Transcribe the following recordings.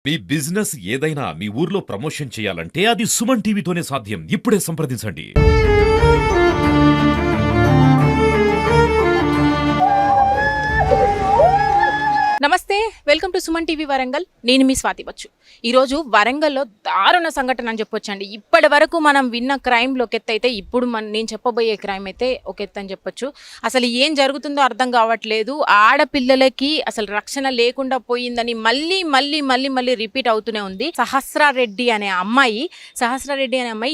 మీ business ఏదైనా మీ ఊర్లో promotion చేయాలంటే అది సుమన్ టీవీతోనే సాధ్యం. ఇప్పుడే సంప్రదించండి. నమస్తే, welcome to Suman TV Warangal. నేను మీ స్వాతి బచ్చు. ఈరోజు వరంగల్లో దారుణ సంఘటన అని చెప్పొచ్చండి. ఇప్పటి వరకు మనం విన్న క్రైమ్లో ఒక ఎత్తు అయితే ఇప్పుడు నేను చెప్పబోయే క్రైమ్ అయితే ఒక ఎత్తు అని చెప్పొచ్చు. అసలు ఏం జరుగుతుందో అర్థం కావట్లేదు. ఆడపిల్లలకి అసలు రక్షణ లేకుండా పోయిందని మళ్ళీ మళ్ళీ మళ్ళీ మళ్ళీ రిపీట్ అవుతూనే ఉంది. సహస్రారెడ్డి అనే అమ్మాయి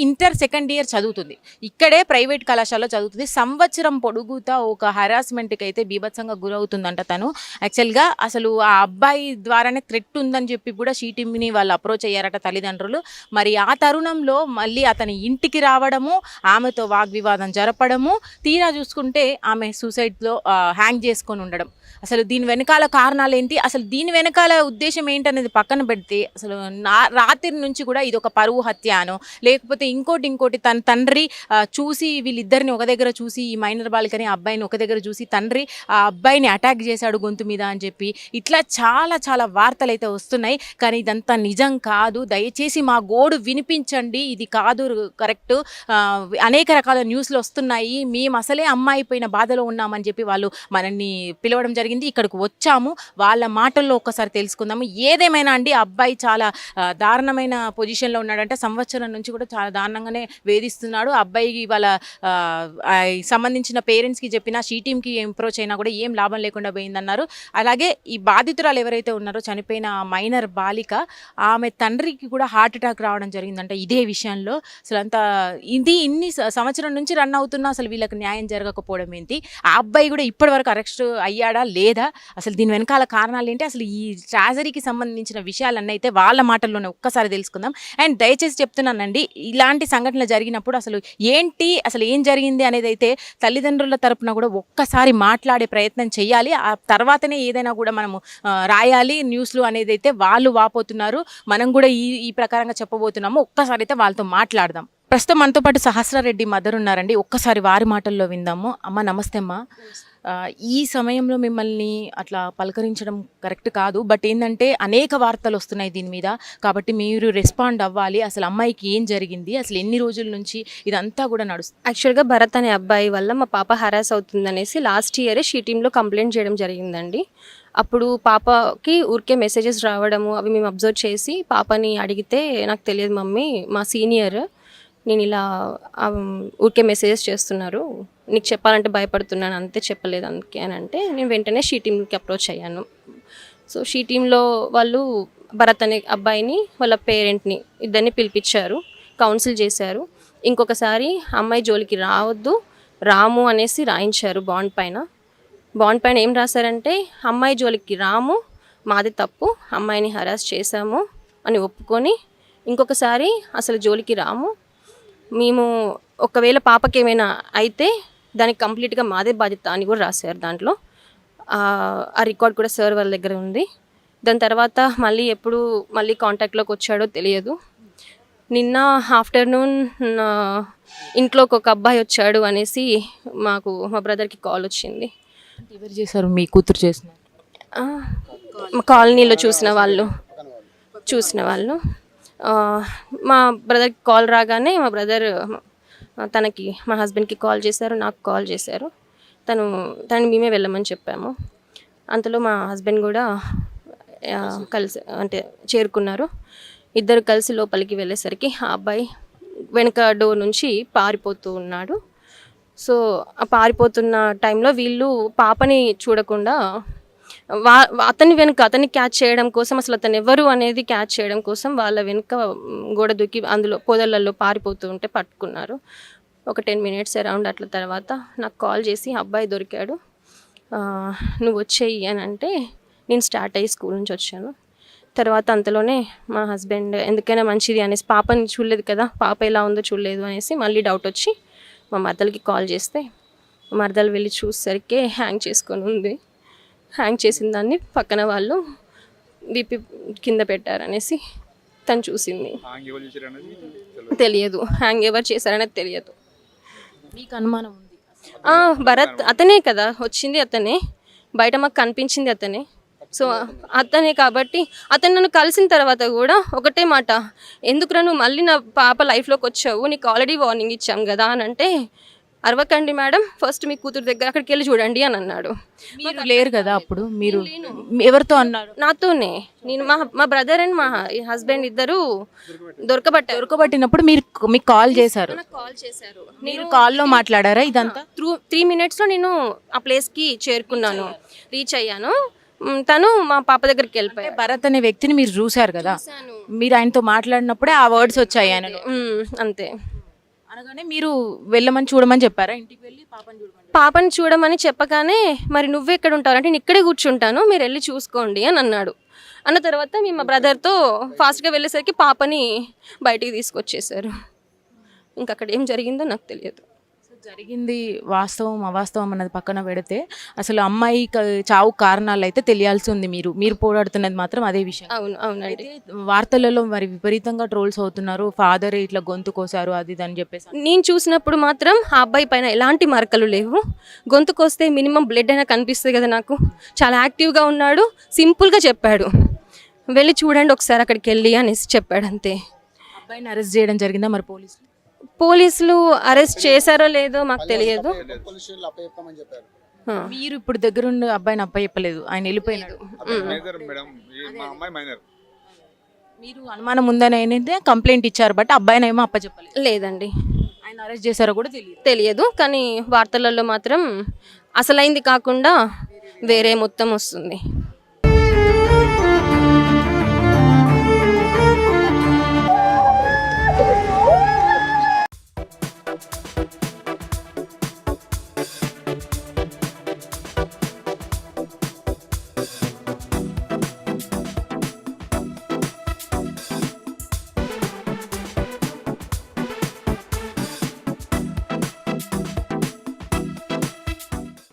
ఇంటర్ సెకండ్ ఇయర్ చదువుతుంది. ఇక్కడే ప్రైవేట్ కళాశాలలో చదువుతుంది. సంవత్సరం పొడుగుతా ఒక హరాస్మెంట్కి అయితే బీభత్సంగా గురవుతుందంట తను. యాక్చువల్గా అసలు ఆ అబ్బాయి ద్వారానే థ్రెట్ ఉందని చెప్పి కూడా షీటిమ్ని వాళ్ళు అప్రోచ్ అయ్యారట తల్లిదండ్రులు. మరి ఆ తరుణంలో మళ్ళీ అతని ఇంటికి రావడము, ఆమెతో వాగ్వివాదం జరపడము, తీరా చూసుకుంటే ఆమె సూసైడ్లో హ్యాంగ్ చేసుకొని ఉండడం. అసలు దీని వెనకాల కారణాలు ఏంటి, అసలు దీని వెనకాల ఉద్దేశం ఏంటనేది పక్కన పెడితే అసలు రాత్రి నుంచి కూడా ఇది ఒక పరువు హత్య అనో లేకపోతే ఇంకోటి తన తండ్రి చూసి వీళ్ళిద్దరిని ఒక దగ్గర చూసి ఈ మైనర్ బాలికని అబ్బాయిని ఒక దగ్గర చూసి తండ్రి ఆ అబ్బాయిని అటాక్ చేశాడు గొంతు మీద అని చెప్పి ఇట్లా చాలా చాలా వార్తలు అయితే వస్తున్నాయి. కానీ ఇదంతా నిజం కాదు. దయచేసి మా గోడు వినిపించండి. ఇది కాదు కరెక్ట్. అనేక రకాల న్యూస్లు వస్తున్నాయి. మేము అసలే అమ్మాయి పోయిన బాధలో ఉన్నామని చెప్పి వాళ్ళు మనల్ని పిలవడం జరిగింది. ఇక్కడికి వచ్చాము, వాళ్ళ మాటల్లో ఒక్కసారి తెలుసుకుందాము. ఏదేమైనా అండి, అబ్బాయి చాలా దారుణమైన పొజిషన్లో ఉన్నాడంటే సంవత్సరం నుంచి కూడా చాలా దారుణంగానే వేధిస్తున్నాడు. అబ్బాయికి వాళ్ళ సంబంధించిన పేరెంట్స్కి చెప్పినా షీటీమ్కి అప్రోచ్ అయినా కూడా ఏం లాభం లేకుండా పోయిందన్నారు. అలాగే ఈ బాధితురాలు ఎవరైతే ఉన్నారో చనిపోయిన మైనర్ బాలిక, ఆమె తండ్రికి కూడా హార్ట్ అటాక్ రావడం జరిగిందంట ఇదే విషయంలో. అసలు అంతా ఇన్ని సంవత్సరం నుంచి రన్ అవుతున్నా అసలు వీళ్ళకి న్యాయం జరగకపోవడం ఏంటి, ఆ అబ్బాయి కూడా ఇప్పటి వరకు అరెస్ట్ అయ్యాడా లేదా, అసలు దీని వెనకాల కారణాలు ఏంటి, అసలు ఈ ట్రాజడీకి సంబంధించిన విషయాలన్నీ అయితే వాళ్ళ మాటల్లోనే ఒక్కసారి తెలుసుకుందాం. అండ్ దయచేసి చెప్తున్నానండి, ఇలాంటి సంఘటనలు జరిగినప్పుడు అసలు ఏం జరిగింది అనేది అయితే తల్లిదండ్రుల తరపున కూడా ఒక్కసారి మాట్లాడే ప్రయత్నం చేయాలి. ఆ తర్వాతనే ఏదైనా కూడా మనము రాయాలి న్యూస్లు అనేది అయితే వాళ్ళు వాపోతున్నారు. మనం కూడా ఈ ప్రకారంగా చెప్పబోతున్నాము. ఒక్కసారి అయితే వాళ్ళతో మాట్లాడదాం. ప్రస్తుతం మనతో పాటు సహస్రారెడ్డి మదర్ ఉన్నారండి. ఒక్కసారి వారి మాటల్లో విందాము. అమ్మ నమస్తే అమ్మ. ఈ సమయంలో మిమ్మల్ని అట్లా పలకరించడం కరెక్ట్ కాదు, బట్ ఏంటంటే అనేక వార్తలు వస్తున్నాయి దీని మీద, కాబట్టి మీరు రెస్పాండ్ అవ్వాలి. అసలు అమ్మాయికి ఏం జరిగింది, అసలు ఎన్ని రోజుల నుంచి ఇదంతా కూడా నడుస్తుంది? యాక్చువల్గా భరత్ అనే అబ్బాయి వల్ల మా పాప హరాస్ అవుతుందనేసి లాస్ట్ ఇయరే షీటీంలో కంప్లైంట్ చేయడం జరిగిందండి. అప్పుడు పాపకి ఊరికే మెసేజెస్ రావడము అవి మేము అబ్జర్వ్ చేసి పాపని అడిగితే, నాకు తెలియదు మమ్మీ, మా సీనియర్ నేను ఇలా ఊరికే మెసేజెస్ చేస్తున్నారు, నీకు చెప్పాలంటే భయపడుతున్నాను అంతే, చెప్పలేదు అందుకే అని అంటే నేను వెంటనే షీటీంకి అప్రోచ్ అయ్యాను. సో షీటీంలో వాళ్ళు భరత్ అనే అబ్బాయిని వాళ్ళ పేరెంట్ని ఇద్దరిని పిలిపించారు, కౌన్సిల్ చేశారు. ఇంకొకసారి అమ్మాయి జోలికి రావద్దు, రాము అనేసి రాయించారు బాండ్ పైన ఏం రాశారంటే, అమ్మాయి జోలికి రాము, మాది తప్పు, అమ్మాయిని హరాస్ చేశాము అని ఒప్పుకొని ఇంకొకసారి అసలు జోలికి రాము, మేము ఒకవేళ పాపకి ఏమైనా అయితే దానికి కంప్లీట్గా మాదే బాధ్యత అని కూడా రాశారు దాంట్లో. ఆ రికార్డ్ కూడా సార్ వాళ్ళ దగ్గర ఉంది. దాని తర్వాత మళ్ళీ కాంటాక్ట్లోకి వచ్చాడో తెలియదు. నిన్న ఆఫ్టర్నూన్ ఇంట్లోకి ఒక అబ్బాయి వచ్చాడు అనేసి మా బ్రదర్కి కాల్ వచ్చింది. ఎవరు చేశారు? మీ కూతురు చేసిన? మా కాలనీలో చూసిన వాళ్ళు మా బ్రదర్కి కాల్ రాగానే మా బ్రదర్ మా హస్బెండ్కి కాల్ చేశారు, నాకు కాల్ చేశారు. తనని మేమే వెళ్ళమని చెప్పాము. అంతలో మా హస్బెండ్ కూడా కలిసి చేరుకున్నారు. ఇద్దరు కలిసి లోపలికి వెళ్ళేసరికి ఆ అబ్బాయి వెనక డోర్ నుంచి పారిపోతూ ఉన్నాడు. సో ఆ పారిపోతున్న టైంలో వీళ్ళు పాపని చూడకుండా అతన్ని క్యాచ్ చేయడం కోసం, అసలు అతను ఎవరు అనేది క్యాచ్ చేయడం కోసం వాళ్ళ వెనుక గోడ దూకి అందులో పొదలలో పారిపోతూ ఉంటే పట్టుకున్నారు. ఒక 10 minutes అరౌండ్ అట్ల తర్వాత నాకు కాల్ చేసి అబ్బాయి దొరికాడు, నువ్వు వచ్చేయి అని అంటే నేను స్టార్ట్ అయ్యి స్కూల్ నుంచి వచ్చాను. తర్వాత అంతలోనే మా హస్బెండ్ ఎందుకైనా మంచిది అనేసి, పాపని చూడలేదు కదా, పాప ఎలా ఉందో చూడలేదు అనేసి మళ్ళీ డౌట్ వచ్చి మా మరదలకి కాల్ చేస్తే మా మరదలు వెళ్ళి చూసేసరికి హ్యాంగ్ చేసుకొని ఉంది. హ్యాంగ్ చేసిన దాన్ని పక్కన వాళ్ళు బీపీ కింద పెట్టారనేసి తను చూసింది. తెలియదు, హ్యాంగ్ ఎవరు చేశారనేది తెలియదు. మీకు అనుమానం ఉంది? భరత్ అతనే కదా వచ్చింది, అతనే బయట మాకు కనిపించింది అతనే. సో అతనే కాబట్టి అతను నన్ను కలిసిన తర్వాత కూడా ఒకటే మాట, ఎందుకురా నువ్వు మళ్ళీ నా పాప లైఫ్లోకి వచ్చావు, నీకు ఆల్రెడీ వార్నింగ్ ఇచ్చాం కదా అని అంటే, అరవకండి మేడం, ఫస్ట్ మీ కూతురు దగ్గర అక్కడికి వెళ్ళి చూడండి అని అన్నాడు. మీరు లేరు కదా అప్పుడు, మీరు ఎవరితో అన్నారు? నాతోనే, నేను మా బ్రదర్ అండ్ మా హస్బెండ్ ఇద్దరు దొరకబట్టినప్పుడు మీరు మీకు కాల్ చేశారు, కాల్ చేశారు. మీరు కాల్లో మాట్లాడారా ఇదంతా? 3 minutesలో నేను ఆ ప్లేస్కి చేరుకున్నాను, రీచ్ అయ్యాను. తను మా పాప దగ్గరికి వెళ్ళిపోయారు. భరత్ అనే వ్యక్తిని మీరు చూశారు కదా, మీరు ఆయనతో మాట్లాడినప్పుడే ఆ వర్డ్స్ వచ్చాయి ఆయనలో. అంతే. అనగానే మీరు వెళ్ళమని చూడమని చెప్పారా? ఇంటికి వెళ్ళి పాపని చూడమని చెప్పగానే, మరి నువ్వు ఎక్కడ ఉంటావు అంటే, నేను ఇక్కడే కూర్చుంటాను, మీరు వెళ్ళి చూసుకోండి అని అన్నాడు. అన్న తర్వాత మేము మా బ్రదర్తో ఫాస్ట్గా వెళ్ళేసరికి పాపని బయటికి తీసుకొచ్చేసారు. ఇంకా అక్కడ ఏం జరిగిందో నాకు తెలియదు. జరిగింది వాస్తవం అవాస్తవం అన్నది పక్కన పెడితే, అసలు అమ్మాయి చావు కారణాలు అయితే తెలియాల్సి ఉంది. మీరు పోరాడుతున్నది మాత్రం అదే విషయం. అవునండి. అయితే వార్తలలో మరి విపరీతంగా ట్రోల్స్ అవుతున్నారు, ఫాదర్ ఇట్లా గొంతు కోసారు అది ఇది అని చెప్పేసి. నేను చూసినప్పుడు మాత్రం ఆ అబ్బాయి పైన ఎలాంటి మరకలు లేవు. గొంతుకు వస్తే మినిమం బ్లడ్ అయినా కనిపిస్తుంది కదా నాకు. చాలా యాక్టివ్గా ఉన్నాడు, సింపుల్గా చెప్పాడు, వెళ్ళి చూడండి ఒకసారి అక్కడికి వెళ్ళి అనేసి చెప్పాడు, అంతే. అబ్బాయిని అరెస్ట్ చేయడం జరిగిందా మరి పోలీసులు అరెస్ట్ చేశారో లేదో మాకు తెలియదు. మీరు ఇప్పుడు దగ్గరుండి అబ్బాయిని అప్పచెప్పలేదు, ఆయన వెళ్ళిపోయినాడు. మీరు అనుమానం ఉందని అయితే కంప్లైంట్ ఇచ్చారు, బట్ అబ్బాయిని ఏమో అప్పచెప్పలేదు. లేదండి. ఆయన అరెస్ట్ చేశారో కూడా తెలియదు, కానీ వార్తలలో మాత్రం అసలైంది కాకుండా వేరే మొత్తం వస్తుంది.